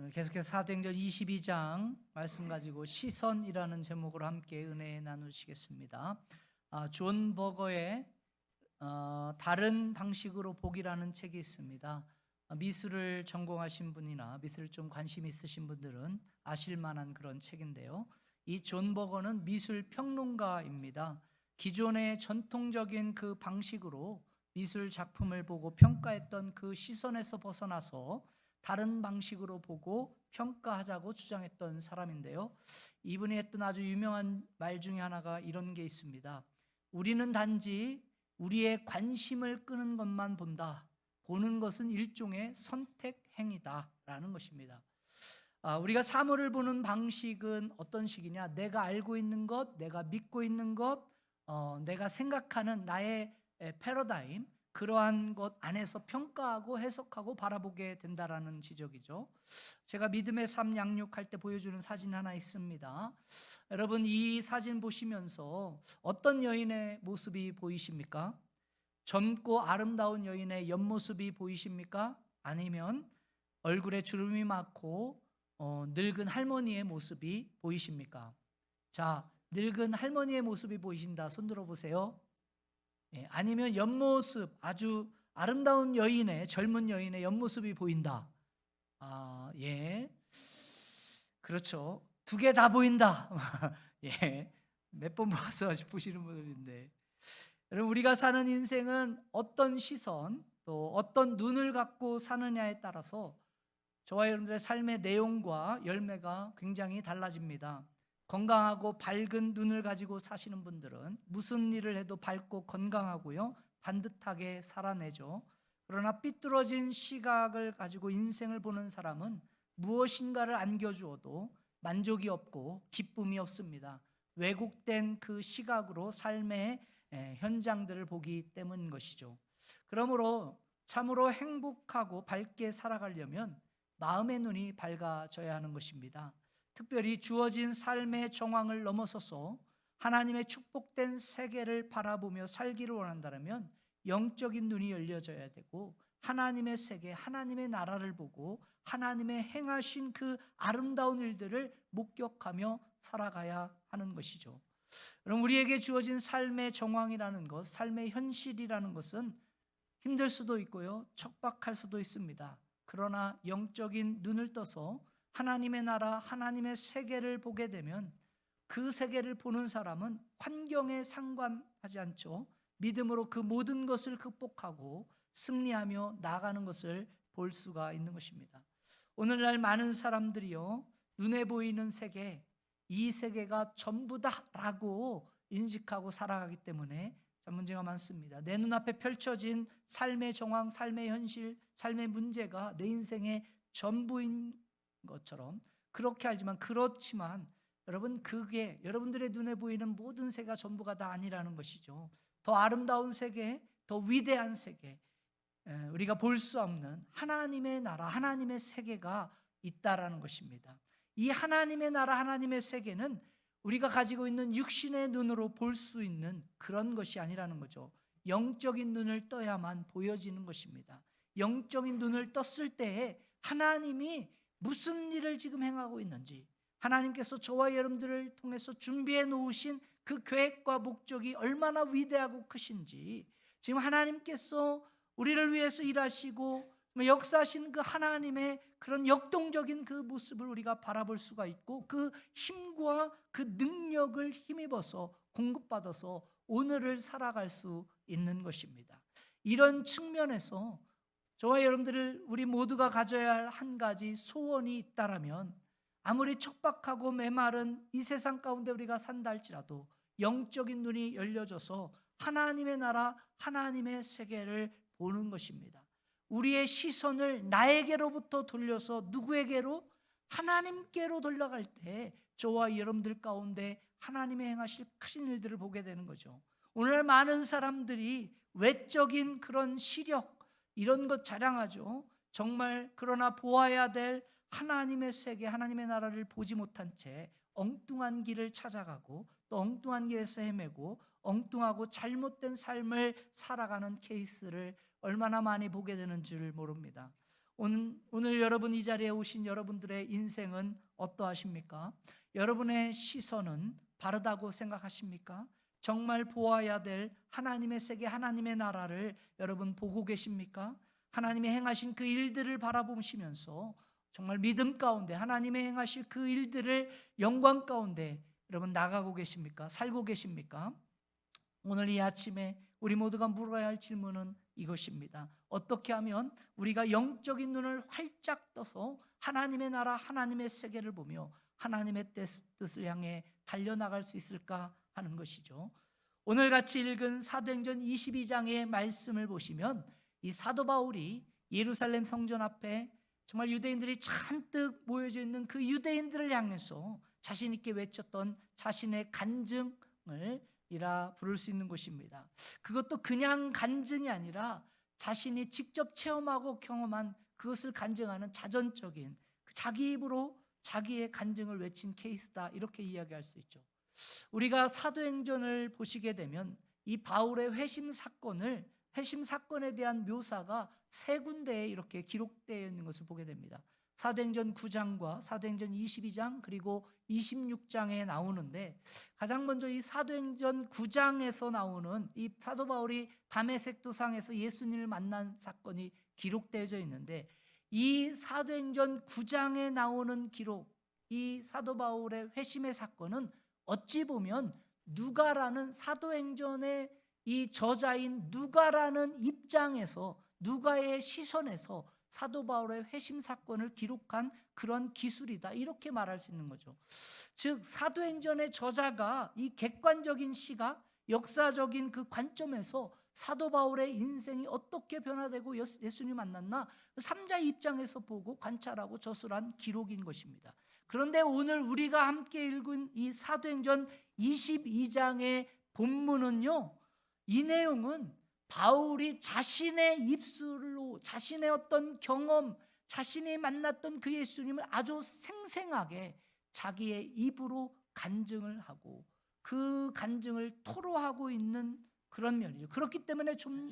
계속해서 사도행전 22장 말씀 가지고 시선이라는 제목으로 함께 은혜 나누시겠습니다. 존 버거의 다른 방식으로 보기라는 책이 있습니다. 미술을 전공하신 분이나 미술 좀 관심 있으신 분들은 아실 만한 그런 책인데요. 이 존 버거는 미술 평론가입니다. 기존의 전통적인 그 방식으로 미술 작품을 보고 평가했던 그 시선에서 벗어나서 다른 방식으로 보고 평가하자고 주장했던 사람인데요. 이분이 했던 아주 유명한 말 중에 하나가 이런 게 있습니다. 우리는 단지 우리의 관심을 끄는 것만 본다. 보는 것은 일종의 선택 행위다라는 것입니다. 우리가 사물을 보는 방식은 어떤 식이냐? 내가 알고 있는 것, 내가 믿고 있는 것, 내가 생각하는 나의 패러다임, 그러한 것 안에서 평가하고 해석하고 바라보게 된다라는 지적이죠. 제가 믿음의 삶 양육할 때 보여주는 사진 하나 있습니다. 여러분, 이 사진 보시면서 어떤 여인의 모습이 보이십니까? 젊고 아름다운 여인의 옆모습이 보이십니까? 아니면 얼굴에 주름이 많고 늙은 할머니의 모습이 보이십니까? 자, 늙은 할머니의 모습이 보이신다. 손 들어보세요. 아니면 옆모습, 아주 아름다운 여인의, 젊은 여인의 옆모습이 보인다. 예, 그렇죠. 두 개 다 보인다. 예, 몇 번 봐서 보시는 분들인데, 여러분, 우리가 사는 인생은 어떤 시선 또 어떤 눈을 갖고 사느냐에 따라서 저와 여러분들의 삶의 내용과 열매가 굉장히 달라집니다. 건강하고 밝은 눈을 가지고 사시는 분들은 무슨 일을 해도 밝고 건강하고요, 반듯하게 살아내죠. 그러나 삐뚤어진 시각을 가지고 인생을 보는 사람은 무엇인가를 안겨주어도 만족이 없고 기쁨이 없습니다. 왜곡된 그 시각으로 삶의 현장들을 보기 때문인 것이죠. 그러므로 참으로 행복하고 밝게 살아가려면 마음의 눈이 밝아져야 하는 것입니다. 특별히 주어진 삶의 정황을 넘어서서 하나님의 축복된 세계를 바라보며 살기를 원한다면 영적인 눈이 열려져야 되고, 하나님의 세계, 하나님의 나라를 보고 하나님의 행하신 그 아름다운 일들을 목격하며 살아가야 하는 것이죠. 여러분, 우리에게 주어진 삶의 정황이라는 것, 삶의 현실이라는 것은 힘들 수도 있고요, 척박할 수도 있습니다. 그러나 영적인 눈을 떠서 하나님의 나라, 하나님의 세계를 보게 되면 그 세계를 보는 사람은 환경에 상관하지 않죠. 믿음으로 그 모든 것을 극복하고 승리하며 나아가는 것을 볼 수가 있는 것입니다. 오늘날 많은 사람들이요, 눈에 보이는 세계, 이 세계가 전부다라고 인식하고 살아가기 때문에 문제가 많습니다. 내 눈앞에 펼쳐진 삶의 정황, 삶의 현실, 삶의 문제가 내 인생의 전부인 것처럼 그렇게 알지만, 그렇지만 여러분, 그게 여러분들의 눈에 보이는 모든 세계가 전부가 다 아니라는 것이죠. 더 아름다운 세계, 더 위대한 세계, 우리가 볼 수 없는 하나님의 나라, 하나님의 세계가 있다라는 것입니다. 이 하나님의 나라, 하나님의 세계는 우리가 가지고 있는 육신의 눈으로 볼 수 있는 그런 것이 아니라는 거죠. 영적인 눈을 떠야만 보여지는 것입니다. 영적인 눈을 떴을 때에 하나님이 무슨 일을 지금 행하고 있는지, 하나님께서 저와 여러분들을 통해서 준비해 놓으신 그 계획과 목적이 얼마나 위대하고 크신지, 지금 하나님께서 우리를 위해서 일하시고 역사하신 그 하나님의 그런 역동적인 그 모습을 우리가 바라볼 수가 있고, 그 힘과 그 능력을 힘입어서 공급받아서 오늘을 살아갈 수 있는 것입니다. 이런 측면에서 저와 여러분들을, 우리 모두가 가져야 할 한 가지 소원이 있다라면, 아무리 척박하고 메마른 이 세상 가운데 우리가 산다 할지라도 영적인 눈이 열려져서 하나님의 나라, 하나님의 세계를 보는 것입니다. 우리의 시선을 나에게로부터 돌려서 누구에게로? 하나님께로 돌려갈 때 저와 여러분들 가운데 하나님의 행하실 크신 일들을 보게 되는 거죠. 오늘 많은 사람들이 외적인 그런 시력, 이런 것 자랑하죠. 정말 그러나 보아야 될 하나님의 세계, 하나님의 나라를 보지 못한 채 엉뚱한 길을 찾아가고 또 엉뚱한 길에서 헤매고 엉뚱하고 잘못된 삶을 살아가는 케이스를 얼마나 많이 보게 되는 줄 모릅니다. 오늘 여러분 이 자리에 오신 여러분들의 인생은 어떠하십니까? 여러분의 시선은 바르다고 생각하십니까? 정말 보아야 될 하나님의 세계, 하나님의 나라를 여러분 보고 계십니까? 하나님이 행하신 그 일들을 바라보시면서 정말 믿음 가운데 하나님이 행하실 그 일들을 영광 가운데 여러분 나가고 계십니까? 살고 계십니까? 오늘 이 아침에 우리 모두가 물어야 할 질문은 이것입니다. 어떻게 하면 우리가 영적인 눈을 활짝 떠서 하나님의 나라, 하나님의 세계를 보며 하나님의 뜻을 향해 달려나갈 수 있을까 하는 것이죠. 오늘 같이 읽은 사도행전 22장의 말씀을 보시면 이 사도 바울이 예루살렘 성전 앞에 정말 유대인들이 잔뜩 모여져 있는 그 유대인들을 향해서 자신 있게 외쳤던 자신의 간증을 이라 부를 수 있는 곳입니다. 그것도 그냥 간증이 아니라 자신이 직접 체험하고 경험한 그것을 간증하는 자전적인 자기 입으로 자기의 간증을 외친 케이스다, 이렇게 이야기할 수 있죠. 우리가 사도행전을 보시게 되면 이 바울의 회심 사건에 대한 묘사가 세 군데에 이렇게 기록되어 있는 것을 보게 됩니다. 사도행전 9장과 사도행전 22장 그리고 26장에 나오는데, 가장 먼저 이 사도행전 9장에서 나오는 이 사도 바울이 다메섹 도상에서 예수님을 만난 사건이 기록되어져 있는데, 이 사도행전 9장에 나오는 기록, 이 사도 바울의 회심의 사건은 어찌 보면 누가라는 사도행전의 이 저자인 누가라는 입장에서, 누가의 시선에서 사도 바울의 회심 사건을 기록한 그런 기술이다, 이렇게 말할 수 있는 거죠. 즉 사도행전의 저자가 이 객관적인 시각, 역사적인 그 관점에서 사도 바울의 인생이 어떻게 변화되고 예수님 만났나 3자 입장에서 보고 관찰하고 저술한 기록인 것입니다. 그런데 오늘 우리가 함께 읽은 이 사도행전 22장의 본문은요, 이 내용은 바울이 자신의 입술로 자신의 어떤 경험, 자신이 만났던 그 예수님을 아주 생생하게 자기의 입으로 간증을 하고 그 간증을 토로하고 있는 그런 면이죠. 그렇기 때문에 좀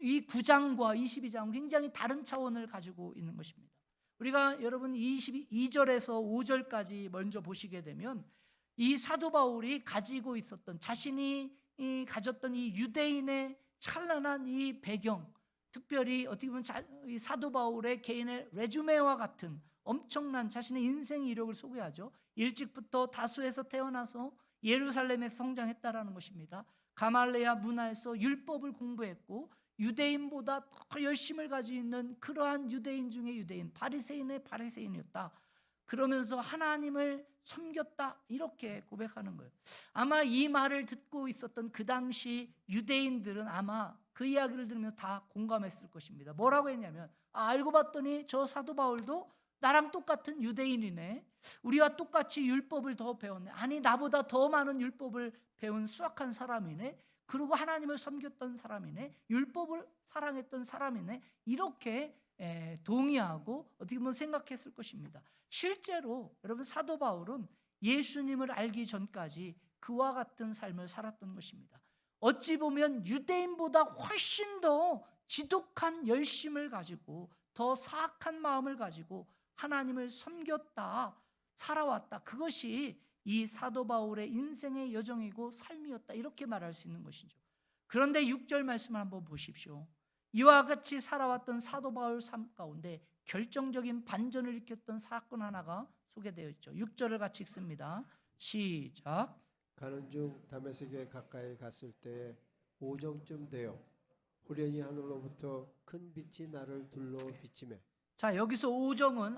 이 9장과 22장은 굉장히 다른 차원을 가지고 있는 것입니다. 우리가 여러분 22절에서 5절까지 먼저 보시게 되면 이 사도 바울이 가지고 있었던, 자신이 가졌던 이 유대인의 찬란한 이 배경, 특별히 어떻게 보면 이 사도 바울의 개인의 레주메와 같은 엄청난 자신의 인생 이력을 소개하죠. 일찍부터 다수에서 태어나서 예루살렘에서 성장했다라는 것입니다. 가말레아 문화에서 율법을 공부했고 유대인보다 더 열심을 가지고 있는 그러한 유대인 중에 유대인, 바리새인의 바리새인이었다. 그러면서 하나님을 섬겼다, 이렇게 고백하는 거예요. 아마 이 말을 듣고 있었던 그 당시 유대인들은 아마 그 이야기를 들으면서 다 공감했을 것입니다. 뭐라고 했냐면, 알고 봤더니 저 사도 바울도 나랑 똑같은 유대인이네, 우리와 똑같이 율법을 더 배웠네, 아니 나보다 더 많은 율법을 배운 수학한 사람이네, 그리고 하나님을 섬겼던 사람이네, 율법을 사랑했던 사람이네, 이렇게 동의하고 어떻게 보면 생각했을 것입니다. 실제로 여러분 사도 바울은 예수님을 알기 전까지 그와 같은 삶을 살았던 것입니다. 어찌 보면 유대인보다 훨씬 더 지독한 열심을 가지고 더 사악한 마음을 가지고 하나님을 섬겼다, 살아왔다. 그것이 이 사도 바울의 인생의 여정이고 삶이었다, 이렇게 말할 수 있는 것이죠. 그런데 6절 말씀을 한번 보십시오. 이와 같이 살아왔던 사도 바울 삶 가운데 결정적인 반전을 일으켰던 사건 하나가 소개되어 있죠. 6절을 같이 읽습니다. 시작. 가는 중 다메섹에 가까이 갔을 때 오정쯤 되어 후련히 하늘로부터 큰 빛이 나를 둘러 비치매. 자, 여기서 오정은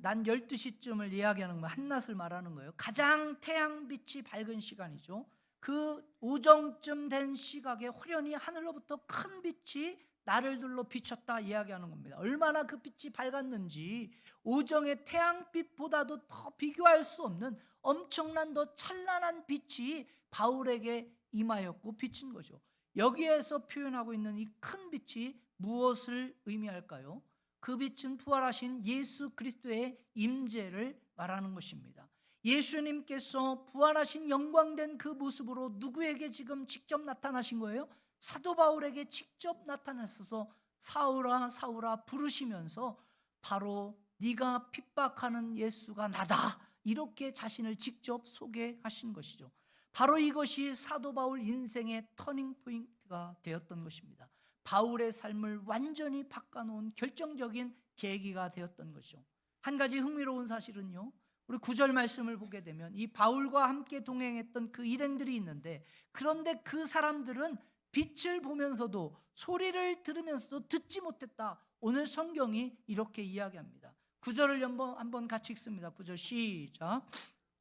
난 12시쯤을 이야기하는 거예요. 한낮을 말하는 거예요. 가장 태양빛이 밝은 시간이죠. 그 오정쯤 된 시각에 후련히 하늘로부터 큰 빛이 나를 둘러 비쳤다 이야기하는 겁니다. 얼마나 그 빛이 밝았는지, 오정의 태양빛보다도 더 비교할 수 없는 엄청난 더 찬란한 빛이 바울에게 임하였고 비친 거죠. 여기에서 표현하고 있는 이 큰 빛이 무엇을 의미할까요? 그 빛은 부활하신 예수 그리스도의 임재를 말하는 것입니다. 예수님께서 부활하신 영광된 그 모습으로 누구에게 지금 직접 나타나신 거예요? 사도 바울에게 직접 나타나셔서 사울아 사울아 부르시면서 바로 네가 핍박하는 예수가 나다. 이렇게 자신을 직접 소개하신 것이죠. 바로 이것이 사도 바울 인생의 터닝 포인트가 되었던 것입니다. 바울의 삶을 완전히 바꿔놓은 결정적인 계기가 되었던 것이죠. 한 가지 흥미로운 사실은요, 우리 9절 말씀을 보게 되면 이 바울과 함께 동행했던 그 일행들이 있는데, 그런데 그 사람들은 빛을 보면서도 소리를 들으면서도 듣지 못했다. 오늘 성경이 이렇게 이야기합니다. 9절을 한번 같이 읽습니다. 9절 시작.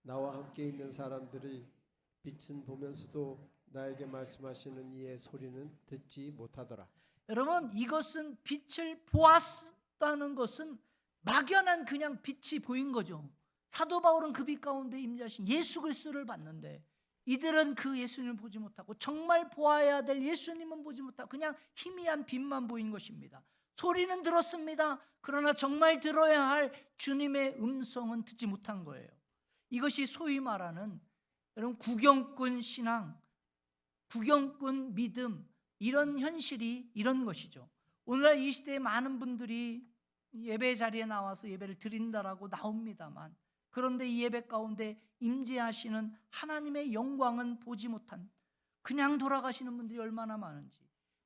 나와 함께 있는 사람들이 빛은 보면서도 나에게 말씀하시는 이의 소리는 듣지 못하더라. 여러분, 이것은 빛을 보았다는 것은 막연한 그냥 빛이 보인 거죠. 사도 바울은 그 빛 가운데 임재하신 예수 그리스도를 봤는데, 이들은 그 예수님을 보지 못하고 정말 보아야 될 예수님은 보지 못하고 그냥 희미한 빛만 보인 것입니다. 소리는 들었습니다. 그러나 정말 들어야 할 주님의 음성은 듣지 못한 거예요. 이것이 소위 말하는 여러분 구경꾼 신앙, 구경꾼 믿음, 이런 현실이 이런 것이죠. 오늘날 이 시대에 많은 분들이 예배 자리에 나와서 예배를 드린다라고 나옵니다만, 그런데 이 예배 가운데 임재하시는 하나님의 영광은 보지 못한 그냥 돌아가시는 분들이 얼마나 많은지,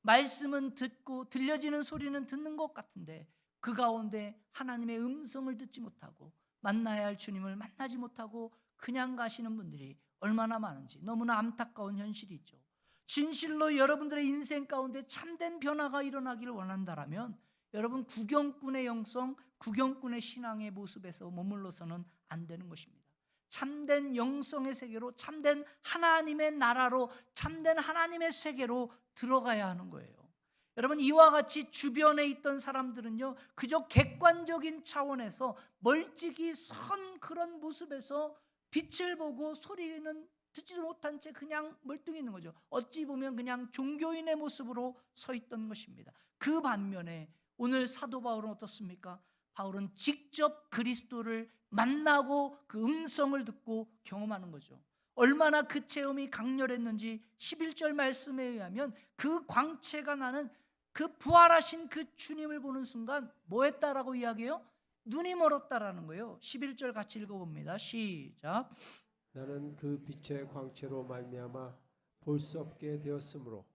말씀은 듣고 들려지는 소리는 듣는 것 같은데 그 가운데 하나님의 음성을 듣지 못하고 만나야 할 주님을 만나지 못하고 그냥 가시는 분들이 얼마나 많은지 너무나 안타까운 현실이죠. 진실로 여러분들의 인생 가운데 참된 변화가 일어나기를 원한다라면 여러분 구경꾼의 영성, 구경꾼의 신앙의 모습에서 머물러서는 안 되는 것입니다. 참된 영성의 세계로, 참된 하나님의 나라로, 참된 하나님의 세계로 들어가야 하는 거예요. 여러분, 이와 같이 주변에 있던 사람들은요, 그저 객관적인 차원에서 멀찍이 선 그런 모습에서 빛을 보고 소리는 듣지도 못한 채 그냥 멀뚱히 있는 거죠. 어찌 보면 그냥 종교인의 모습으로 서 있던 것입니다. 그 반면에 오늘 사도 바울은 어떻습니까? 바울은 직접 그리스도를 만나고 그 음성을 듣고 경험하는 거죠. 얼마나 그 체험이 강렬했는지 11절 말씀에 의하면 그 광채가 나는 그 부활하신 그 주님을 보는 순간 뭐 했다라고 이야기해요? 눈이 멀었다라는 거예요. 11절 같이 읽어봅니다. 시작. 나는 그 빛의 광채로 말미암아 볼 수 없게 되었으므로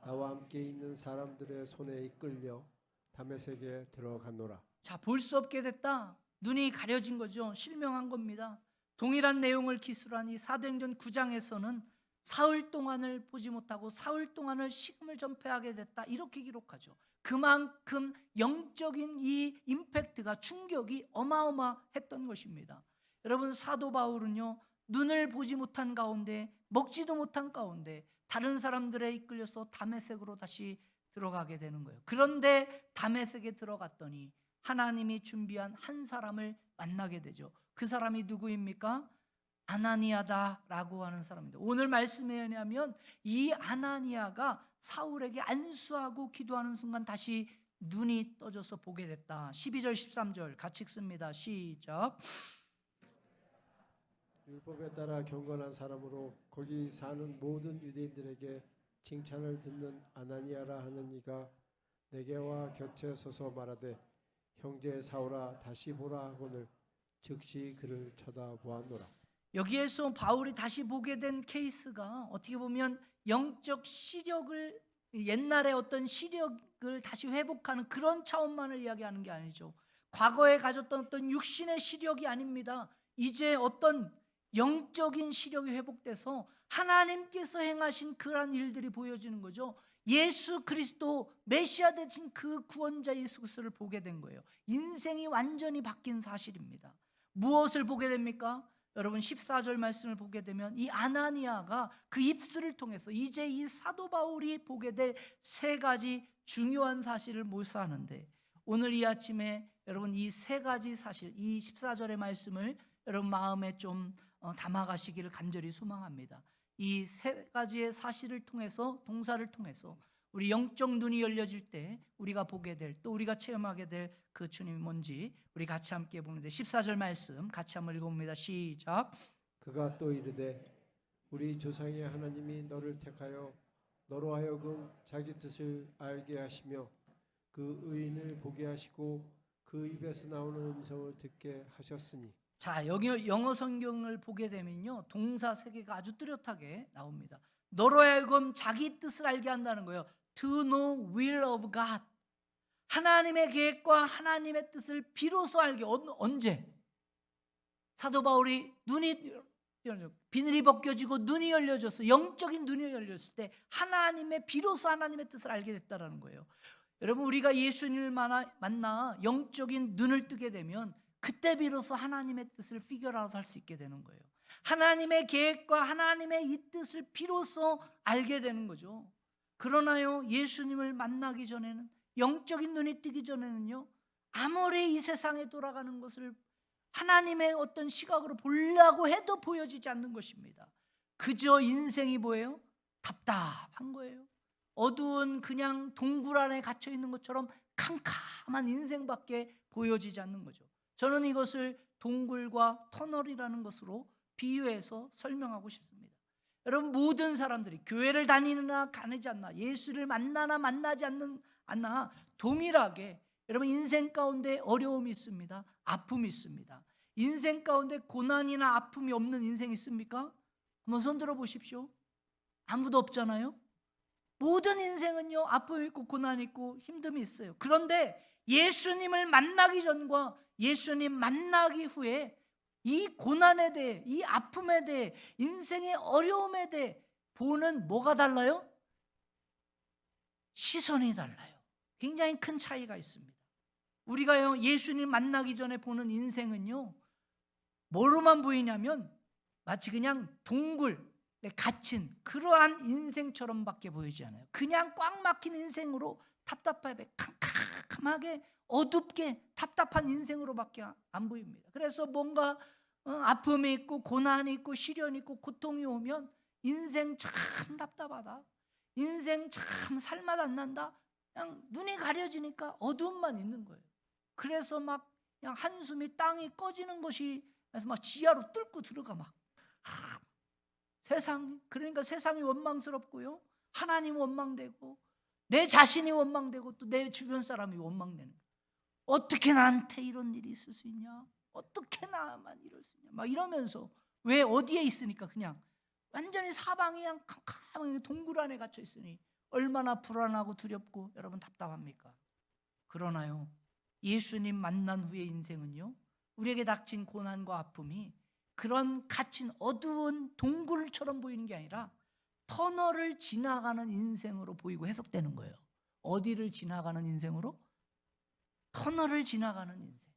나와 함께 있는 사람들의 손에 이끌려 다메섹에 들어갔노라. 자, 볼 수 없게 됐다. 눈이 가려진 거죠. 실명한 겁니다. 동일한 내용을 기술한 이 사도행전 9장에서는 사흘 동안을 보지 못하고 사흘 동안을 식음을 전폐하게 됐다. 이렇게 기록하죠. 그만큼 영적인 이 임팩트가, 충격이 어마어마했던 것입니다. 여러분, 사도 바울은요, 눈을 보지 못한 가운데, 먹지도 못한 가운데 다른 사람들에 이끌려서 다메섹으로 다시 들어가게 되는 거예요. 그런데 다메섹에 들어갔더니 하나님이 준비한 한 사람을 만나게 되죠. 그 사람이 누구입니까? 아나니아다라고 하는 사람입니다. 오늘 말씀에 의하면 이 아나니아가 사울에게 안수하고 기도하는 순간 다시 눈이 떠져서 보게 됐다. 12절 13절 같이 읽습니다. 시작. 율법에 따라 경건한 사람으로 거기 사는 모든 유대인들에게 칭찬을 듣는 아나니아라 하는 이가 내게와 곁에 서서 말하되 형제 사울아 다시 보라 하거늘 즉시 그를 쳐다보았노라. 여기에서 바울이 다시 보게 된 케이스가 어떻게 보면 영적 시력을, 옛날에 어떤 시력을 다시 회복하는 그런 차원만을 이야기하는 게 아니죠. 과거에 가졌던 어떤 육신의 시력이 아닙니다. 이제 어떤 영적인 시력이 회복돼서 하나님께서 행하신 그러한 일들이 보여지는 거죠. 예수 그리스도 메시아 되신 그 구원자 예수 그리스도를 보게 된 거예요. 인생이 완전히 바뀐 사실입니다. 무엇을 보게 됩니까? 여러분 14절 말씀을 보게 되면 이 아나니아가 그 입술을 통해서 이제 이 사도 바울이 보게 될 세 가지 중요한 사실을 묘사하는데, 오늘 이 아침에 여러분 이 세 가지 사실, 이 14절의 말씀을 여러분 마음에 좀 담아가시기를 간절히 소망합니다. 이 세 가지의 사실을 통해서, 동사를 통해서 우리 영적 눈이 열려질 때 우리가 보게 될, 또 우리가 체험하게 될 그 주님이 뭔지 우리 같이 함께 보는데, 14절 말씀 같이 한번 읽어봅니다. 시작. 그가 또 이르되 우리 조상의 하나님이 너를 택하여 너로 하여금 자기 뜻을 알게 하시며 그 의인을 보게 하시고 그 입에서 나오는 음성을 듣게 하셨으니. 자, 여기 영어 성경을 보게 되면요, 동사 세 개가 아주 뚜렷하게 나옵니다. 너로 하여금 자기 뜻을 알게 한다는 거예요. To know will of God. 하나님의 계획과 하나님의 뜻을 비로소 알게. 언제? 사도 바울이 비늘이 벗겨지고 눈이 열려졌어. 영적인 눈이 열렸을 때 비로소 하나님의 뜻을 알게 됐다는 거예요. 여러분, 우리가 예수님을 만나 영적인 눈을 뜨게 되면 그때 비로소 하나님의 뜻을 피겨라웃 할 수 있게 되는 거예요. 하나님의 계획과 하나님의 이 뜻을 비로소 알게 되는 거죠. 그러나요, 예수님을 만나기 전에는, 영적인 눈이 뜨기 전에는요, 아무리 이 세상에 돌아가는 것을 하나님의 어떤 시각으로 보려고 해도 보여지지 않는 것입니다. 그저 인생이 뭐예요? 답답한 거예요. 어두운 그냥 동굴 안에 갇혀 있는 것처럼 캄캄한 인생밖에 보여지지 않는 거죠. 저는 이것을 동굴과 터널이라는 것으로 비유해서 설명하고 싶습니다. 여러분, 모든 사람들이 교회를 다니느나 다니지 않나, 예수를 만나나 만나지 않나 동일하게 여러분 인생 가운데 어려움이 있습니다. 아픔이 있습니다. 인생 가운데 고난이나 아픔이 없는 인생 있습니까? 한번 손 들어 보십시오. 아무도 없잖아요. 모든 인생은요, 아픔이 있고 고난이 있고 힘듦이 있어요. 그런데 예수님을 만나기 전과 예수님 만나기 후에 이 고난에 대해, 이 아픔에 대해, 인생의 어려움에 대해 보는 뭐가 달라요? 시선이 달라요. 굉장히 큰 차이가 있습니다. 우리가요, 예수님 만나기 전에 보는 인생은요, 뭐로만 보이냐면 마치 그냥 동굴에 갇힌 그러한 인생처럼밖에 보이지 않아요. 그냥 꽉 막힌 인생으로 답답하게 캄캄하게 어둡게 답답한 인생으로밖에 안 보입니다. 그래서 뭔가 아픔이 있고 고난이 있고 시련이 있고 고통이 오면 인생 참 답답하다, 인생 참 살맛 안 난다, 그냥 눈이 가려지니까 어두움만 있는 거예요. 그래서 막 그냥 한숨이 땅이 꺼지는 것이, 그래서 막 지하로 뚫고 들어가 막 그러니까 세상이 원망스럽고요, 하나님 원망되고 내 자신이 원망되고 또 내 주변 사람이 원망되는 거예요. 어떻게 나한테 이런 일이 있을 수 있냐, 어떻게 나만 이럴 수 있냐, 막 이러면서. 왜? 어디에 있으니까 그냥 완전히 사방이 그냥 캄캄하게 동굴 안에 갇혀 있으니 얼마나 불안하고 두렵고 여러분 답답합니까? 그러나요, 예수님 만난 후의 인생은요, 우리에게 닥친 고난과 아픔이 그런 갇힌 어두운 동굴처럼 보이는 게 아니라 터널을 지나가는 인생으로 보이고 해석되는 거예요. 어디를 지나가는 인생으로? 터널을 지나가는 인생.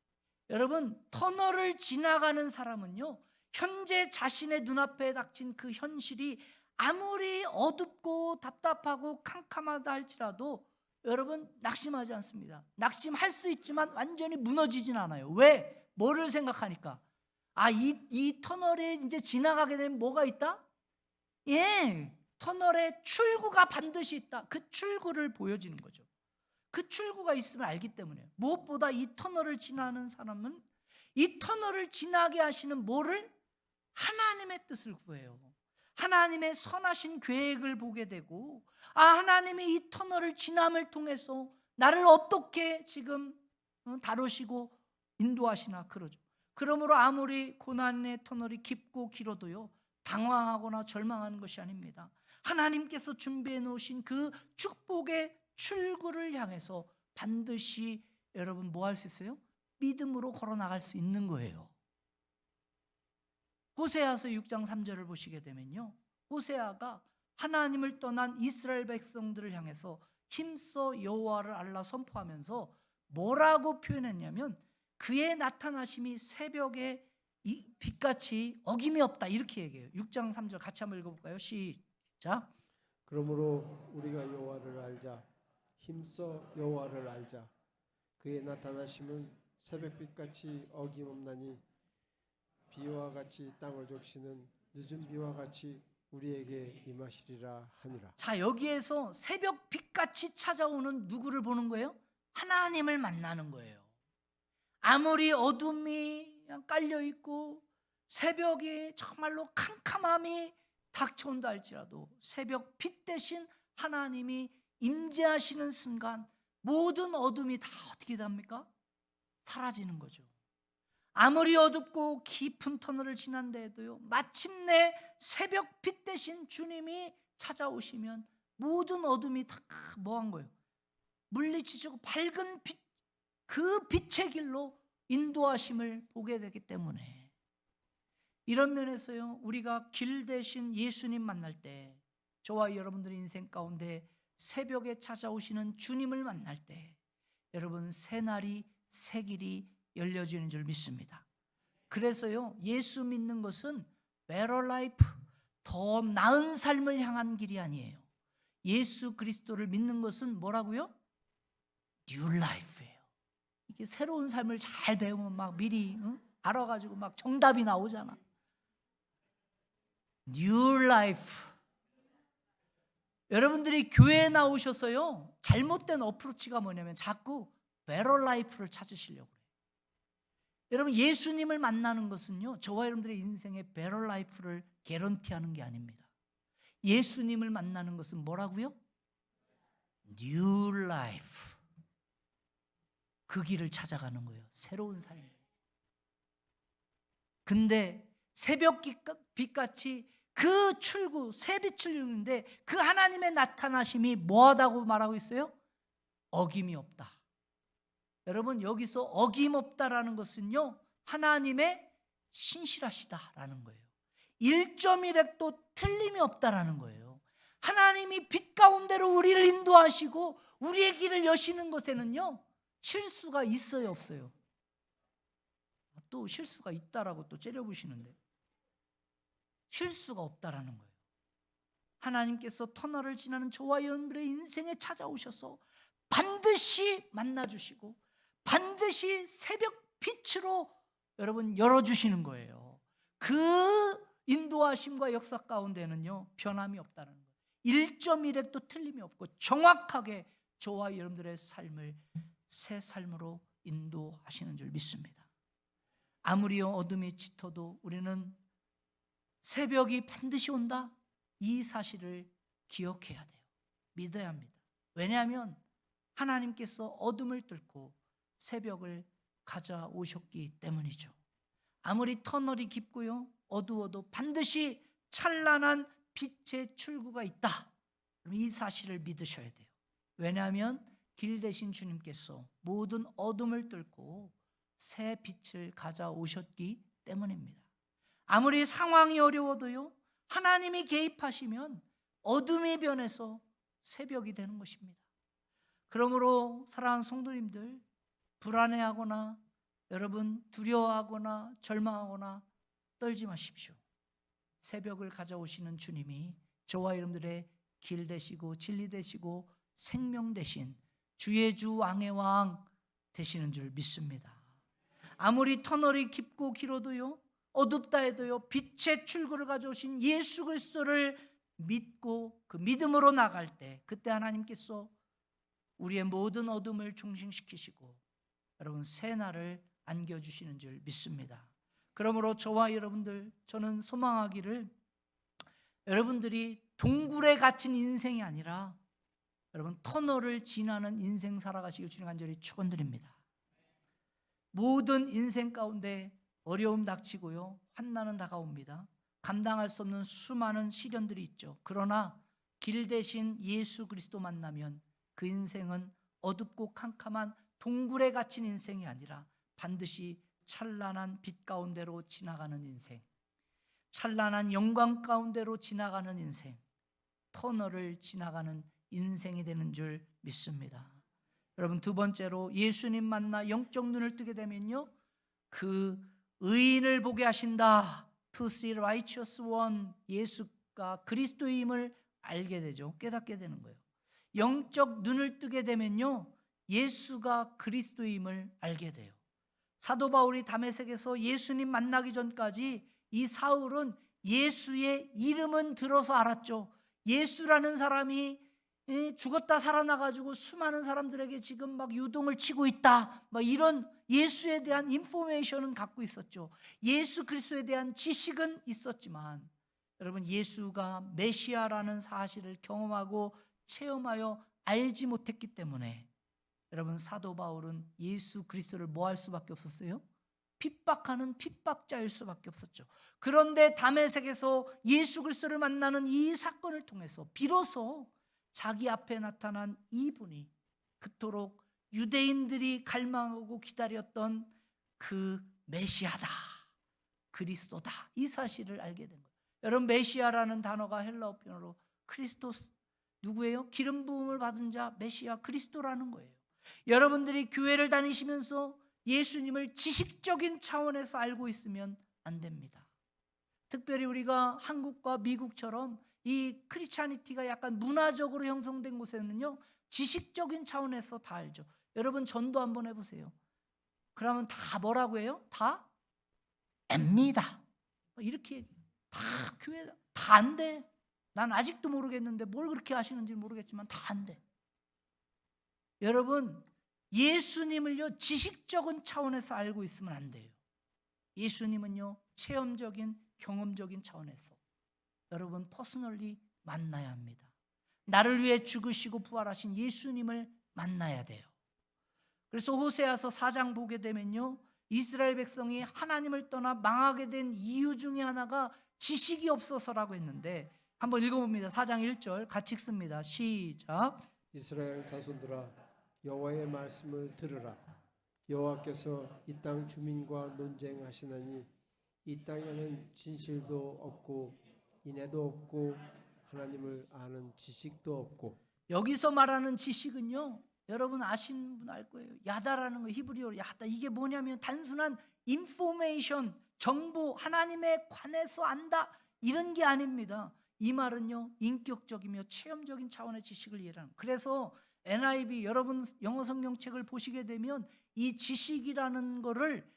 여러분, 터널을 지나가는 사람은요, 현재 자신의 눈앞에 닥친 그 현실이 아무리 어둡고 답답하고 캄캄하다 할지라도 여러분 낙심하지 않습니다. 낙심할 수 있지만 완전히 무너지진 않아요. 왜? 뭐를 생각하니까? 이 터널에 이제 지나가게 되면 뭐가 있다? 예, 터널에 출구가 반드시 있다. 그 출구를 보여지는 거죠. 그 출구가 있음을 알기 때문에. 무엇보다 이 터널을 지나는 사람은 이 터널을 지나게 하시는 뭐를? 하나님의 뜻을 구해요. 하나님의 선하신 계획을 보게 되고, 하나님이 이 터널을 지남을 통해서 나를 어떻게 지금 다루시고 인도하시나 그러죠. 그러므로 아무리 고난의 터널이 깊고 길어도요, 당황하거나 절망하는 것이 아닙니다. 하나님께서 준비해 놓으신 그 축복의 출구를 향해서 반드시 여러분 뭐 할 수 있어요? 믿음으로 걸어 나갈 수 있는 거예요. 호세아서 6장 3절을 보시게 되면요, 호세아가 하나님을 떠난 이스라엘 백성들을 향해서 힘써 여호와를 알라 선포하면서 뭐라고 표현했냐면, 그의 나타나심이 새벽에 빛같이 어김이 없다, 이렇게 얘기해요. 6장 3절 같이 한번 읽어볼까요? 시작. 그러므로 우리가 여호와를 알자, 힘써 여호와를 알자. 그의 나타나심은 새벽빛같이 어김없나니 비와 같이 땅을 적시는 늦은 비와 같이 우리에게 임하시리라 하니라. 자, 여기에서 새벽 빛같이 찾아오는 누구를 보는 거예요? 하나님을 만나는 거예요. 아무리 어둠이 깔려 있고 새벽이 정말로 캄캄함이 닥쳐온다 할지라도 새벽 빛 대신 하나님이 임재하시는 순간 모든 어둠이 다 어떻게 됩니까? 사라지는 거죠. 아무리 어둡고 깊은 터널을 지난데도요, 마침내 새벽 빛 대신 주님이 찾아오시면 모든 어둠이 다 뭐한 거예요? 물리치시고 밝은 빛, 그 빛의 길로 인도하심을 보게 되기 때문에, 이런 면에서요, 우리가 길 대신 예수님 만날 때, 저와 여러분들의 인생 가운데 새벽에 찾아오시는 주님을 만날 때, 여러분 새날이 새 길이 열려지는 줄 믿습니다. 그래서요, 예수 믿는 것은 better life, 더 나은 삶을 향한 길이 아니에요. 예수 그리스도를 믿는 것은 뭐라고요? new life예요. 이게 새로운 삶을 잘 배우면 막 미리 알아가지고 막 정답이 나오잖아. new life. 여러분들이 교회에 나오셔서요, 잘못된 어프로치가 뭐냐면 자꾸 better life를 찾으시려고 그래요. 여러분, 예수님을 만나는 것은요, 저와 여러분들의 인생의 better life를 개런티하는 게 아닙니다. 예수님을 만나는 것은 뭐라고요? new life. 그 길을 찾아가는 거예요. 새로운 삶. 근데 새벽 빛같이 그 출구, 새빛을 이루는데 그 하나님의 나타나심이 뭐하다고 말하고 있어요? 어김이 없다. 여러분, 여기서 어김없다라는 것은요, 하나님의 신실하시다라는 거예요. 1.1획도 틀림이 없다라는 거예요. 하나님이 빛 가운데로 우리를 인도하시고 우리의 길을 여시는 것에는요, 실수가 있어요, 없어요? 또 실수가 있다라고 또 째려보시는데, 실수가 없다라는 거예요. 하나님께서 터널을 지나는 저와 여러분들의 인생에 찾아오셔서 반드시 만나주시고 반드시 새벽 빛으로 여러분 열어주시는 거예요. 그 인도하심과 역사 가운데는요, 변함이 없다는 거예요. 1.1획도 틀림이 없고 정확하게 저와 여러분들의 삶을 새 삶으로 인도하시는 줄 믿습니다. 아무리 어둠이 짙어도 우리는 새벽이 반드시 온다, 이 사실을 기억해야 돼요. 믿어야 합니다. 왜냐하면 하나님께서 어둠을 뚫고 새벽을 가져오셨기 때문이죠. 아무리 터널이 깊고요, 어두워도 반드시 찬란한 빛의 출구가 있다, 이 사실을 믿으셔야 돼요. 왜냐하면 길 대신 주님께서 모든 어둠을 뚫고 새 빛을 가져오셨기 때문입니다. 아무리 상황이 어려워도요, 하나님이 개입하시면 어둠이 변해서 새벽이 되는 것입니다. 그러므로 사랑하는 성도님들, 불안해하거나 여러분 두려워하거나 절망하거나 떨지 마십시오. 새벽을 가져오시는 주님이 저와 여러분들의 길 되시고 진리 되시고 생명 되신 주의 주 왕의 왕 되시는 줄 믿습니다. 아무리 터널이 깊고 길어도요, 어둡다 해도요, 빛의 출구를 가져오신 예수 그리스도를 믿고 그 믿음으로 나갈 때, 그때 하나님께서 우리의 모든 어둠을 종식시키시고 여러분 새 날을 안겨주시는 줄 믿습니다. 그러므로 저와 여러분들, 저는 소망하기를 여러분들이 동굴에 갇힌 인생이 아니라 여러분 터널을 지나는 인생 살아가시길 주님 간절히 축원드립니다. 모든 인생 가운데 어려움 닥치고요, 환난은 다가옵니다. 감당할 수 없는 수많은 시련들이 있죠. 그러나 길 대신 예수 그리스도 만나면 그 인생은 어둡고 캄캄한 동굴에 갇힌 인생이 아니라 반드시 찬란한 빛 가운데로 지나가는 인생, 찬란한 영광 가운데로 지나가는 인생, 터널을 지나가는 인생이 되는 줄 믿습니다. 여러분, 두 번째로 예수님 만나 영적 눈을 뜨게 되면요, 그 의인을 보게 하신다. To see righteous one, 예수가 그리스도임을 알게 되죠. 깨닫게 되는 거예요. 영적 눈을 뜨게 되면요, 예수가 그리스도임을 알게 돼요. 사도 바울이 다메섹에서 예수님 만나기 전까지 이 사울은 예수의 이름은 들어서 알았죠. 예수라는 사람이 죽었다 살아나가지고 수많은 사람들에게 지금 막 유동을 치고 있다, 막 이런 예수에 대한 인포메이션은 갖고 있었죠. 예수 그리스도에 대한 지식은 있었지만 여러분, 예수가 메시아라는 사실을 경험하고 체험하여 알지 못했기 때문에 여러분, 사도 바울은 예수 그리스도를 뭐 할 수밖에 없었어요? 핍박하는 핍박자일 수밖에 없었죠. 그런데 다메섹에서 예수 그리스도를 만나는 이 사건을 통해서 비로소 자기 앞에 나타난 이분이 그토록 유대인들이 갈망하고 기다렸던 그 메시아다, 그리스도다, 이 사실을 알게 된 거예요. 여러분, 메시아라는 단어가 헬라어 표현으로 크리스토스, 누구예요? 기름 부음을 받은 자, 메시아 그리스도라는 거예요. 여러분들이 교회를 다니시면서 예수님을 지식적인 차원에서 알고 있으면 안 됩니다. 특별히 우리가 한국과 미국처럼 이 크리스찬이티가 약간 문화적으로 형성된 곳에는요, 지식적인 차원에서 다 알죠. 여러분, 전도 한번 해보세요. 그러면 다 뭐라고 해요? 다 앱니다. 이렇게 얘기해요. 다 교회 다 안 돼. 난 아직도 모르겠는데 뭘 그렇게 하시는지 모르겠지만 다 안 돼. 여러분, 예수님을요 지식적인 차원에서 알고 있으면 안 돼요. 예수님은요 체험적인 경험적인 차원에서 여러분 퍼스널리 만나야 합니다. 나를 위해 죽으시고 부활하신 예수님을 만나야 돼요. 그래서 호세아서 4장 보게 되면요, 이스라엘 백성이 하나님을 떠나 망하게 된 이유 중에 하나가 지식이 없어서라고 했는데, 한번 읽어봅니다. 4장 1절 같이 읽습니다. 시작. 이스라엘 자손들아 여호와의 말씀을 들으라. 여호와께서 이 땅 주민과 논쟁하시나니 이 땅에는 진실도 없고 인애도 없고 하나님을 아는 지식도 없고. 여기서 말하는 지식은요, 여러분 아시는 분 알 거예요. 야다라는 거, 히브리어로 야다. 이게 뭐냐면 단순한 인포메이션, 정보, 하나님에 관해서 안다, 이런 게 아닙니다. 이 말은요 인격적이며 체험적인 차원의 지식을 이해하는 거예요. 그래서 NIV, 여러분 영어 성경책을 보시게 되면 이 지식이라는 거를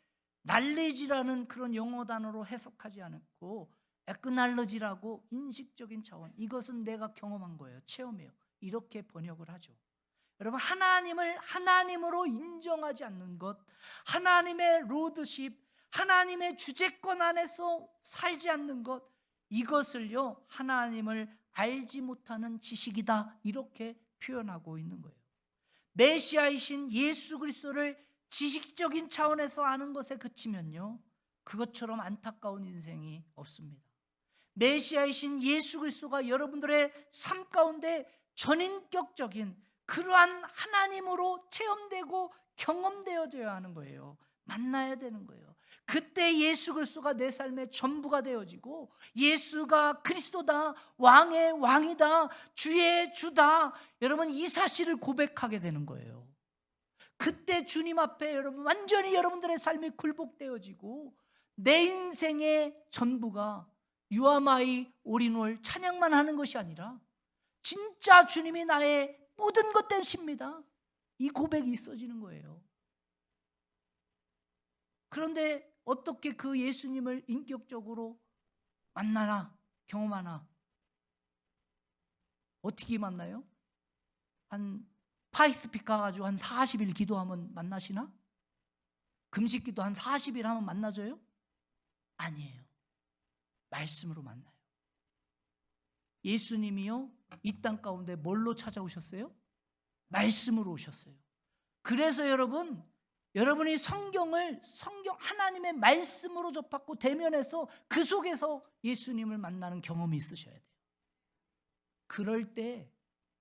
knowledge라는 그런 영어 단어로 해석하지 않고 acknowledge라고, 인식적인 차원, 이것은 내가 경험한 거예요, 체험이에요, 이렇게 번역을 하죠. 여러분, 하나님을 하나님으로 인정하지 않는 것, 하나님의 로드십, 하나님의 주재권 안에서 살지 않는 것, 이것을요 하나님을 알지 못하는 지식이다, 이렇게 표현하고 있는 거예요. 메시아이신 예수 그리스도를 지식적인 차원에서 아는 것에 그치면요 그것처럼 안타까운 인생이 없습니다. 메시아이신 예수 그리스도가 여러분들의 삶 가운데 전인격적인 그러한 하나님으로 체험되고 경험되어져야 하는 거예요. 만나야 되는 거예요. 그때 예수 그리스도가 내 삶의 전부가 되어지고, 예수가 그리스도다, 왕의 왕이다, 주의 주다, 여러분 이 사실을 고백하게 되는 거예요. 그때 주님 앞에 여러분 완전히 여러분들의 삶이 굴복되어지고 내 인생의 전부가 You are my all in all 찬양만 하는 것이 아니라 진짜 주님이 나의 모든 것 되십니다, 이 고백이 있어지는 거예요. 그런데 어떻게 그 예수님을 인격적으로 만나나, 경험하나? 어떻게 만나요? 한 파이스픽 가가지고 한 40일 기도하면 만나시나? 금식 기도 한 40일 하면 만나져요? 아니에요. 말씀으로 만나요. 예수님이요 이 땅 가운데 뭘로 찾아오셨어요? 말씀으로 오셨어요. 그래서 여러분이 성경 하나님의 말씀으로 접하고 대면해서 그 속에서 예수님을 만나는 경험이 있으셔야 돼요. 그럴 때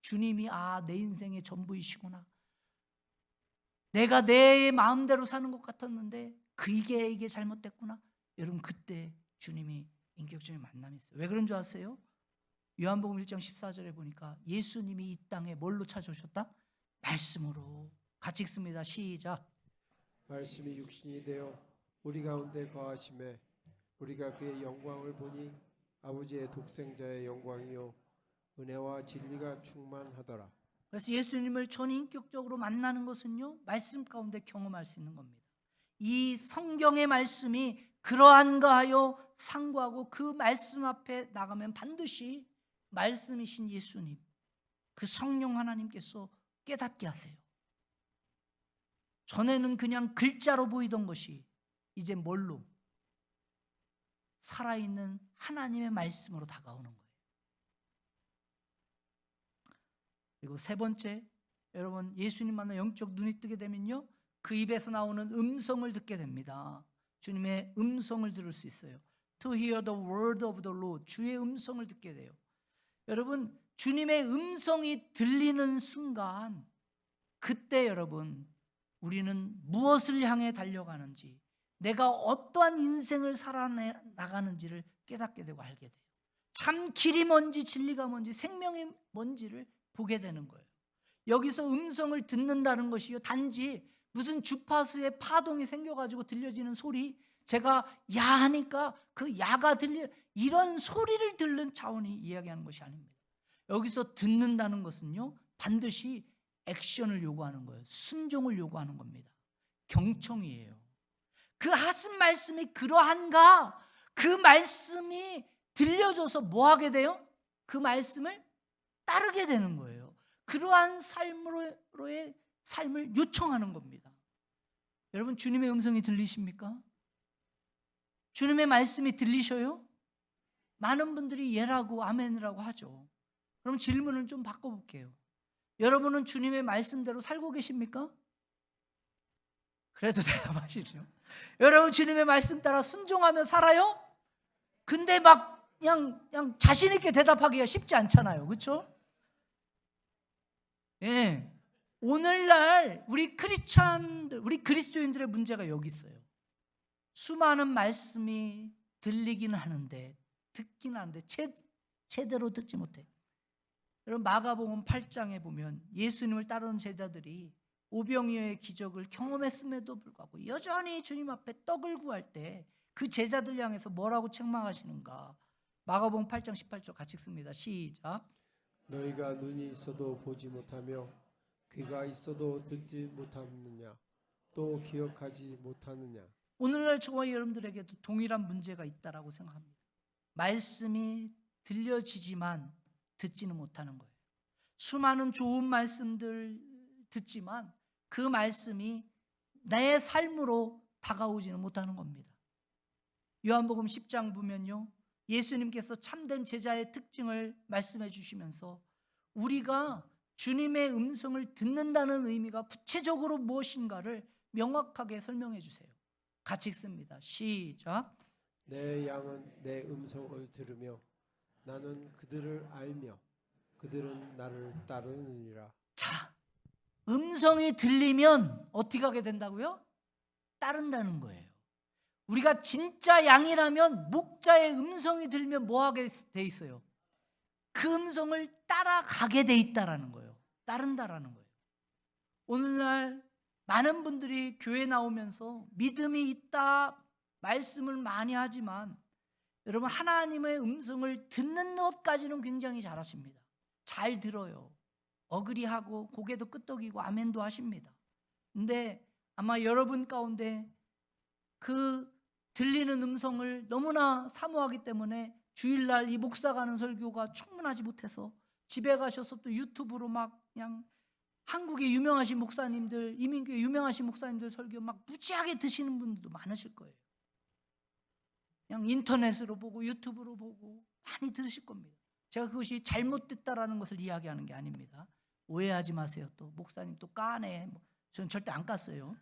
주님이 내 인생의 전부이시구나, 내가 내 마음대로 사는 것 같았는데 이게 잘못됐구나, 여러분 그때 주님이 인격적인 만남이 있어요. 왜 그런 줄 아세요? 요한복음 1장 14절에 보니까 예수님이 이 땅에 뭘로 찾아오셨다? 말씀으로. 같이 읽습니다. 시작. 말씀이 육신이 되어 우리 가운데 거하심에 우리가 그의 영광을 보니 아버지의 독생자의 영광이요 은혜와 진리가 충만하더라. 그래서 예수님을 전인격적으로 만나는 것은요 말씀 가운데 경험할 수 있는 겁니다. 이 성경의 말씀이 그러한가 하여 상고하고 그 말씀 앞에 나가면 반드시 말씀이신 예수님, 그 성령 하나님께서 깨닫게 하세요. 전에는 그냥 글자로 보이던 것이 이제 뭘로? 살아있는 하나님의 말씀으로 다가오는 거예요. 그리고 세 번째, 여러분 예수님 만나 영적 눈이 뜨게 되면요, 그 입에서 나오는 음성을 듣게 됩니다. 주님의 음성을 들을 수 있어요. To hear the word of the Lord, 주의 음성을 듣게 돼요. 여러분 주님의 음성이 들리는 순간, 그때 여러분 우리는 무엇을 향해 달려가는지, 내가 어떠한 인생을 살아나가는지를 깨닫게 되고 알게 돼요. 참 길이 뭔지 진리가 뭔지 생명이 뭔지를 보게 되는 거예요. 여기서 음성을 듣는다는 것이요, 단지 무슨 주파수의 파동이 생겨가지고 들려지는 소리, 제가 야 하니까 그 야가 들려, 이런 소리를 듣는 차원이 이야기하는 것이 아닙니다. 여기서 듣는다는 것은요, 반드시 액션을 요구하는 거예요. 순종을 요구하는 겁니다. 경청이에요. 그 하신 말씀이 그러한가? 그 말씀이 들려줘서 뭐 하게 돼요? 그 말씀을 따르게 되는 거예요. 그러한 삶으로의 삶을 요청하는 겁니다. 여러분 주님의 음성이 들리십니까? 주님의 말씀이 들리셔요? 많은 분들이 예라고 아멘이라고 하죠. 그럼 질문을 좀 바꿔볼게요. 여러분은 주님의 말씀대로 살고 계십니까? 그래도 대답하시죠. 여러분 주님의 말씀 따라 순종하며 살아요? 근데 막 그냥 자신 있게 대답하기가 쉽지 않잖아요. 그렇죠? 예. 오늘날 우리 크리스찬들, 우리 그리스도인들의 문제가 여기 있어요. 수많은 말씀이 들리긴 하는데, 듣긴 하는데 제대로 듣지 못해. 여러분 마가복음 8장에 보면 예수님을 따르는 제자들이 오병이어의 기적을 경험했음에도 불구하고 여전히 주님 앞에 떡을 구할 때 그 제자들 향해서 뭐라고 책망하시는가? 마가복음 8장 18절 같이 읽습니다. 시작. 너희가 눈이 있어도 보지 못하며 귀가 있어도 듣지 못하느냐, 또 기억하지 못하느냐. 오늘날 저와 여러분들에게도 동일한 문제가 있다라고 생각합니다. 말씀이 들려지지만 듣지는 못하는 거예요. 수많은 좋은 말씀들 듣지만 그 말씀이 내 삶으로 다가오지는 못하는 겁니다. 요한복음 10장 보면요, 예수님께서 참된 제자의 특징을 말씀해 주시면서 우리가 주님의 음성을 듣는다는 의미가 구체적으로 무엇인가를 명확하게 설명해 주세요. 같이 읽습니다. 시작. 내 양은 내 음성을 들으며 나는 그들을 알며 그들은 나를 따르느니라. 자, 음성이 들리면 어떻게 하게 된다고요? 따른다는 거예요. 우리가 진짜 양이라면 목자의 음성이 들면 뭐 하게 돼 있어요? 그 음성을 따라가게 돼 있다라는 거예요. 따른다라는 거예요. 오늘날 많은 분들이 교회 나오면서 믿음이 있다 말씀을 많이 하지만 여러분 하나님의 음성을 듣는 것까지는 굉장히 잘하십니다. 잘 들어요. 어그리하고 고개도 끄덕이고 아멘도 하십니다. 근데 아마 여러분 가운데 그 들리는 음성을 너무나 사모하기 때문에 주일날 이 목사가 하는 설교가 충분하지 못해서 집에 가셔서 또 유튜브로 막 그냥 한국의 유명하신 목사님들, 이민교회 유명하신 목사님들 설교 막 무지하게 드시는 분들도 많으실 거예요. 그냥 인터넷으로 보고 유튜브로 보고 많이 들으실 겁니다. 제가 그것이 잘못됐다라는 것을 이야기하는 게 아닙니다. 오해하지 마세요. 또 목사님 또 까네. 저는 절대 안 깠어요.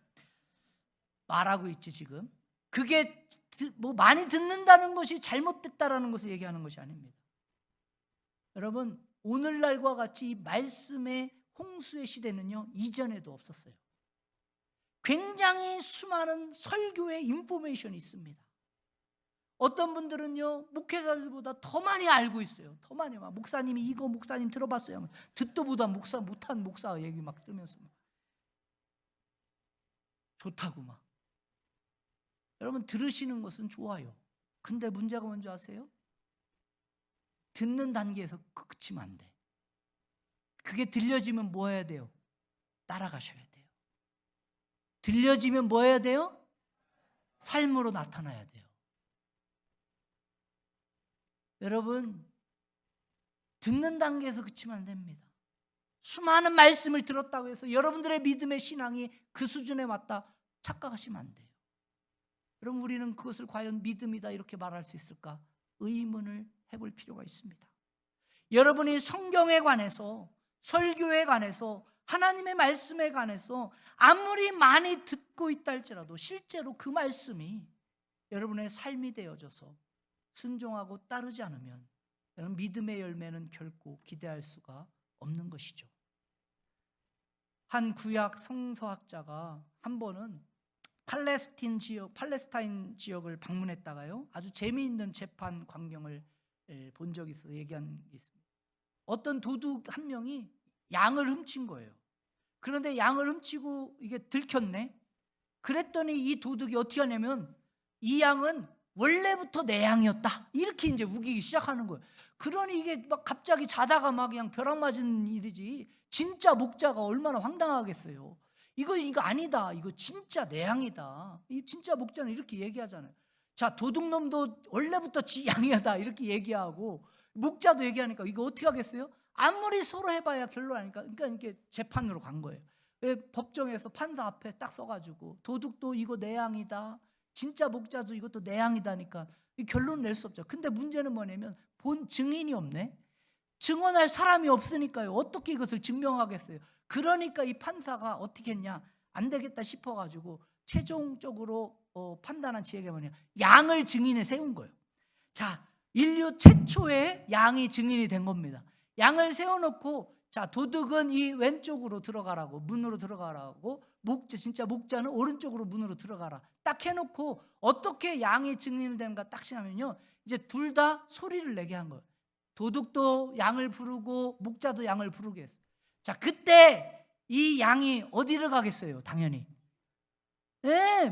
말하고 있지 지금. 그게 뭐 많이 듣는다는 것이 잘못됐다라는 것을 얘기하는 것이 아닙니다. 여러분 오늘날과 같이 이 말씀의 홍수의 시대는요 이전에도 없었어요. 굉장히 수많은 설교의 인포메이션이 있습니다. 어떤 분들은요 목회자들보다 더 많이 알고 있어요. 더 많이 막 목사님이 이거 목사님 들어봤어요. 듣도 보다 목사 못한 목사 얘기 막 들으면서 막 좋다고 막. 여러분 들으시는 것은 좋아요. 근데 문제가 뭔지 아세요? 듣는 단계에서 그치면 안 돼. 그게 들려지면 뭐 해야 돼요? 따라가셔야 돼요. 들려지면 뭐 해야 돼요? 삶으로 나타나야 돼요. 여러분 듣는 단계에서 그치면 안 됩니다. 수많은 말씀을 들었다고 해서 여러분들의 믿음의 신앙이 그 수준에 맞다 착각하시면 안 돼요. 여러분 우리는 그것을 과연 믿음이다 이렇게 말할 수 있을까? 의문을 해볼 필요가 있습니다. 여러분이 성경에 관해서 설교에 관해서 하나님의 말씀에 관해서 아무리 많이 듣고 있다 할지라도 실제로 그 말씀이 여러분의 삶이 되어져서 순종하고 따르지 않으면 여러분 믿음의 열매는 결코 기대할 수가 없는 것이죠. 한 구약 성서학자가 한 번은 팔레스타인 지역을 방문했다가요, 아주 재미있는 재판 광경을 본 적이 있어서 얘기한 게 있습니다. 어떤 도둑 한 명이 양을 훔친 거예요. 그런데 양을 훔치고 이게 들켰네. 그랬더니 이 도둑이 어떻게 하냐면 이 양은 원래부터 내 양이었다, 이렇게 이제 우기기 시작하는 거예요. 그러니 이게 막 갑자기 자다가 막 그냥 벼락 맞은 일이지, 진짜 목자가 얼마나 황당하겠어요. 이거 아니다, 이거 진짜 내 양이다. 이 진짜 목자는 이렇게 얘기하잖아요. 자, 도둑놈도 원래부터 지 양이다 이렇게 얘기하고 목자도 얘기하니까 이거 어떻게 하겠어요? 아무리 서로 해봐야 결론 아니까. 그러니까 이게 재판으로 간 거예요. 법정에서 판사 앞에 딱 써가지고 도둑도 이거 내 양이다, 진짜 목자도 이것도 내 양이다니까 결론 낼 수 없죠. 근데 문제는 뭐냐면 본 증인이 없네. 증언할 사람이 없으니까요, 어떻게 이것을 증명하겠어요? 그러니까 이 판사가 어떻게 했냐, 안 되겠다 싶어가지고 최종적으로 판단한 지혜가 뭐냐, 양을 증인에 세운 거예요. 자, 인류 최초의 양이 증인이 된 겁니다. 양을 세워놓고, 자, 도둑은 이 왼쪽으로 들어가라고, 문으로 들어가라고, 진짜 목자는 오른쪽으로 문으로 들어가라 딱 해놓고 어떻게 양이 증인이 되는가 딱 시하면요, 이제 둘 다 소리를 내게 한 거예요. 도둑도 양을 부르고 목자도 양을 부르게 했어요. 자, 그때 이 양이 어디를 가겠어요? 당연히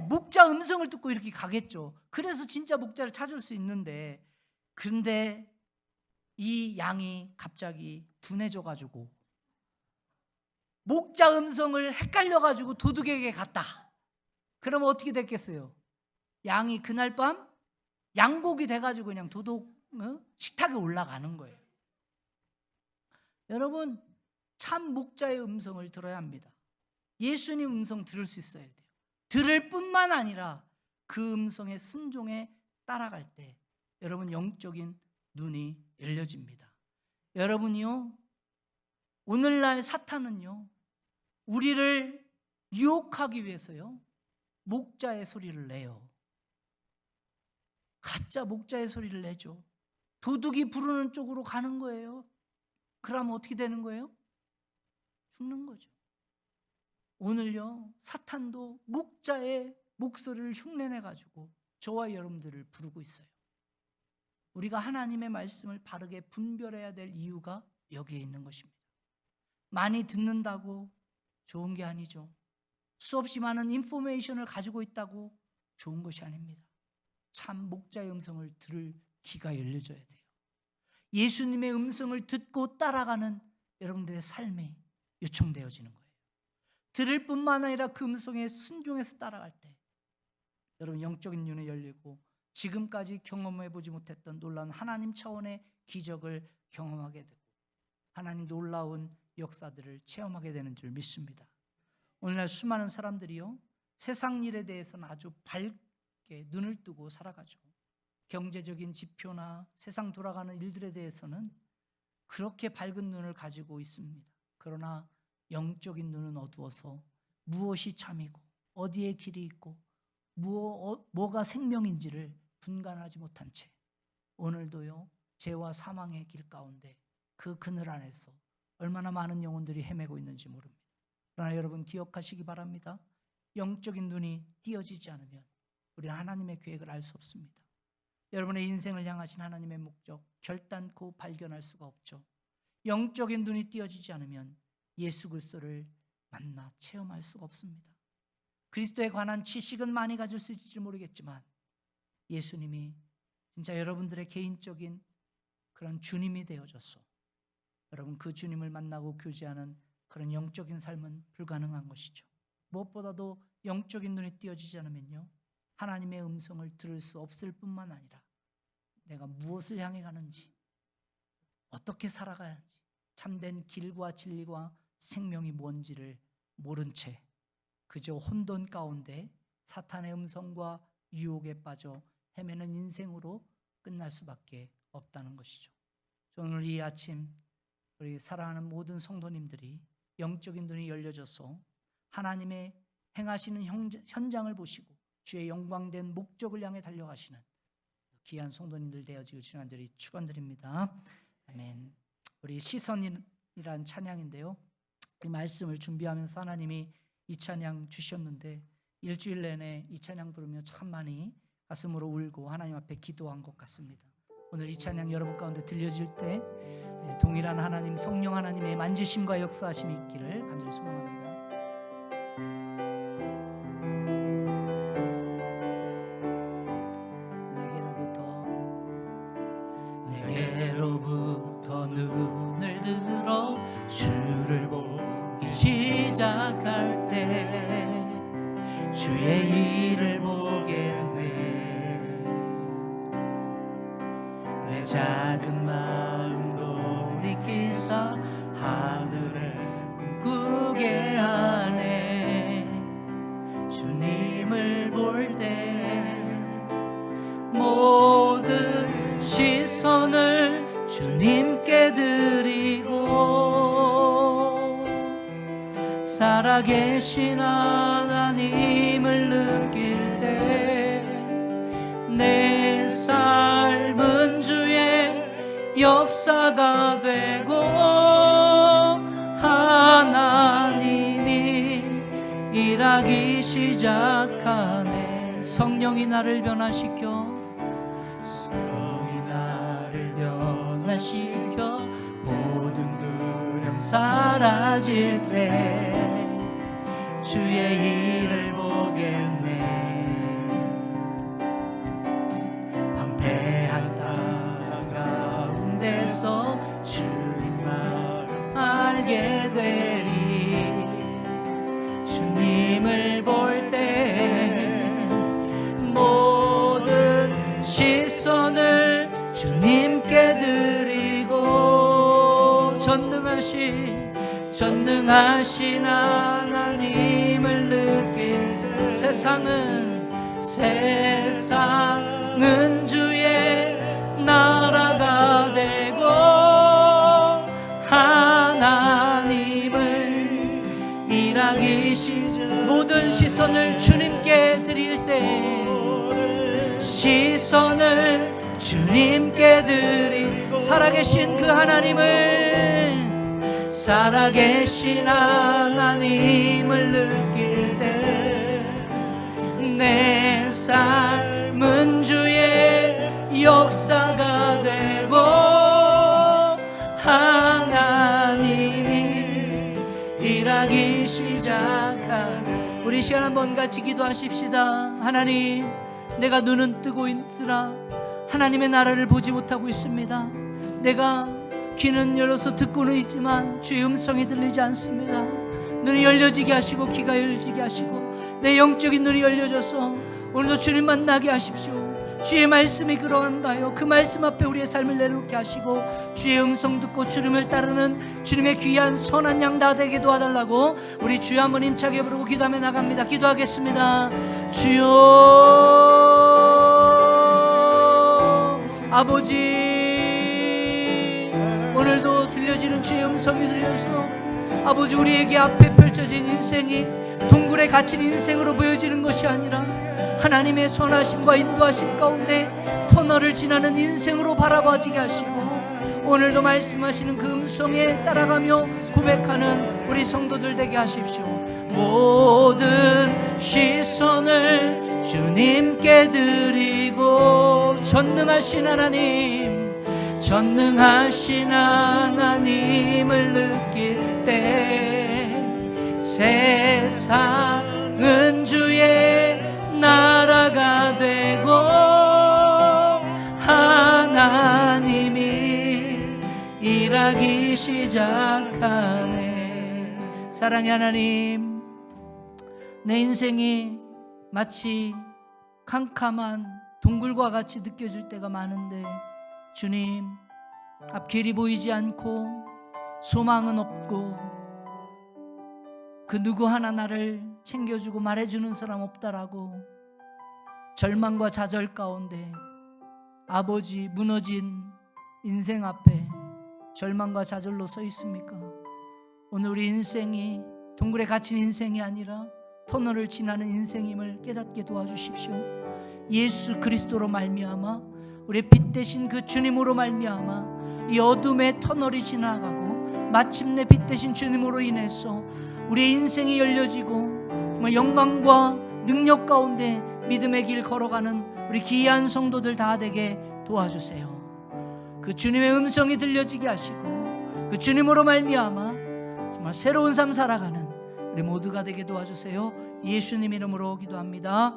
목자 음성을 듣고 이렇게 가겠죠. 그래서 진짜 목자를 찾을 수 있는데, 그런데 이 양이 갑자기 둔해져가지고 목자 음성을 헷갈려가지고 도둑에게 갔다. 그러면 어떻게 됐겠어요? 양이 그날 밤 양복이 돼가지고 그냥 도둑 식탁에 올라가는 거예요. 여러분, 참 목자의 음성을 들어야 합니다. 예수님 음성 들을 수 있어야 돼요. 들을 뿐만 아니라 그 음성에 순종해 따라갈 때 여러분 영적인 눈이 열려집니다. 여러분이요, 오늘날 사탄은요, 우리를 유혹하기 위해서요, 목자의 소리를 내요. 가짜 목자의 소리를 내죠. 도둑이 부르는 쪽으로 가는 거예요. 그러면 어떻게 되는 거예요? 죽는 거죠. 오늘요, 사탄도 목자의 목소리를 흉내내가지고 저와 여러분들을 부르고 있어요. 우리가 하나님의 말씀을 바르게 분별해야 될 이유가 여기에 있는 것입니다. 많이 듣는다고 좋은 게 아니죠. 수없이 많은 인포메이션을 가지고 있다고 좋은 것이 아닙니다. 참 목자의 음성을 들을 귀가 열려져야 돼요. 예수님의 음성을 듣고 따라가는 여러분들의 삶이 요청되어지는 거예요. 들을 뿐만 아니라 그 음성에 순종해서 따라갈 때 여러분 영적인 눈이 열리고 지금까지 경험해보지 못했던 놀라운 하나님 차원의 기적을 경험하게 되고 하나님 놀라운 역사들을 체험하게 되는 줄 믿습니다. 오늘날 수많은 사람들이요, 세상 일에 대해서는 아주 밝게 눈을 뜨고 살아가죠. 경제적인 지표나 세상 돌아가는 일들에 대해서는 그렇게 밝은 눈을 가지고 있습니다. 그러나 영적인 눈은 어두워서 무엇이 참이고 어디에 길이 있고 뭐가 생명인지를 분간하지 못한 채 오늘도요, 죄와 사망의 길 가운데 그 그늘 안에서 얼마나 많은 영혼들이 헤매고 있는지 모릅니다. 그러나 여러분 기억하시기 바랍니다. 영적인 눈이 띄어지지 않으면 우리는 하나님의 계획을 알 수 없습니다. 여러분의 인생을 향하신 하나님의 목적 결단코 발견할 수가 없죠. 영적인 눈이 띄어지지 않으면 예수 그리스도를 만나 체험할 수가 없습니다. 그리스도에 관한 지식은 많이 가질 수 있을지 모르겠지만 예수님이 진짜 여러분들의 개인적인 그런 주님이 되어져서 여러분 그 주님을 만나고 교제하는 그런 영적인 삶은 불가능한 것이죠. 무엇보다도 영적인 눈이 띄어지지 않으면요, 하나님의 음성을 들을 수 없을 뿐만 아니라 내가 무엇을 향해 가는지, 어떻게 살아가야 하는지, 참된 길과 진리와 생명이 뭔지를 모른 채 그저 혼돈 가운데 사탄의 음성과 유혹에 빠져 헤매는 인생으로 끝날 수밖에 없다는 것이죠. 오늘 이 아침 우리 사랑하는 모든 성도님들이 영적인 눈이 열려져서 하나님의 행하시는 현장을 보시고 주의 영광된 목적을 향해 달려가시는 귀한 성도님들 되어지길 주님 간절히 축원드립니다. 아멘. 우리 시선이란 찬양인데요, 이 말씀을 준비하면서 하나님이 이 찬양 주셨는데 일주일 내내 이 찬양 부르며 참 많이 가슴으로 울고 하나님 앞에 기도한 것 같습니다. 오늘 이 찬양 여러분 가운데 들려질 때 동일한 하나님, 성령 하나님의 만지심과 역사하심이 있기를 간절히 소망합니다. 내게로부터 눈을 들어 주를 보기 시작할 때 주의 일을 보겠네. 내 작은 마음 돌이키사 하늘에 꿈꾸게 하네. 주님을 볼 때 모든 시선을 주님께 드리고 살아계신 하나님을 느낄 때 내 삶은 주의 역사가 되고 하나님이 일하기 시작하네. 성령이 나를 변화시켜, 성령이 나를 변화시켜 모든 두려움 사라질 때 주의 일을 보겠네. 황폐한 땅 가운데서 주님 마음 알게 되리. 주님을 볼 때 모든 시선을 주님께 드리고 전능하신 하나님을 느낄 때 세상은 주의 나라가 되고 하나님을 일하기 시작. 모든 시선을 주님께 드릴 때 시선을 주님께 드리 살아계신 그 하나님을 느낄 때 내 삶은 주의 역사가 되고 하나님이 일하기 시작한. 우리 시간 한번 같이 기도하십시다. 하나님, 내가 눈은 뜨고 있으나 하나님의 나라를 보지 못하고 있습니다. 내가 귀는 열어서 듣고는 있지만 주의 음성이 들리지 않습니다. 눈이 열려지게 하시고 귀가 열려지게 하시고 내 영적인 눈이 열려져서 오늘도 주님 만나게 하십시오. 주의 말씀이 그러한가요? 그 말씀 앞에 우리의 삶을 내놓게 하시고 주의 음성 듣고 주님을 따르는 주님의 귀한 선한 양 다 되게 도와달라고 우리 주여 한번 힘차게 부르고 기도하며 나갑니다. 기도하겠습니다. 주여 아버지, 오늘도 들려지는 주의 음성이 들려서 아버지 우리에게 앞에 펼쳐진 인생이 동굴에 갇힌 인생으로 보여지는 것이 아니라 하나님의 선하심과 인도하심 가운데 터널을 지나는 인생으로 바라봐지게 하시고 오늘도 말씀하시는 그 음성에 따라가며 고백하는 우리 성도들 되게 하십시오. 모든 시선을 주님께 드리고 전능하신 하나님을 느낄 때 세상은 주의 나라가 되고 하나님이 일하기 시작하네. 사랑의 하나님, 내 인생이 마치 캄캄한 동굴과 같이 느껴질 때가 많은데 주님, 앞길이 보이지 않고 소망은 없고 그 누구 하나 나를 챙겨주고 말해주는 사람 없다라고 절망과 좌절 가운데 아버지 무너진 인생 앞에 절망과 좌절로 서 있습니까? 오늘 우리 인생이 동굴에 갇힌 인생이 아니라 터널을 지나는 인생임을 깨닫게 도와주십시오. 예수 그리스도로 말미암아 우리의 빛 되신 그 주님으로 말미암아 이 어둠의 터널이 지나가고 마침내 빛 되신 주님으로 인해서 우리의 인생이 열려지고 정말 영광과 능력 가운데 믿음의 길 걸어가는 우리 귀한 성도들 다 되게 도와주세요. 그 주님의 음성이 들려지게 하시고 그 주님으로 말미암아 정말 새로운 삶 살아가는 우리 모두가 되게 도와주세요. 예수님 이름으로 기도합니다.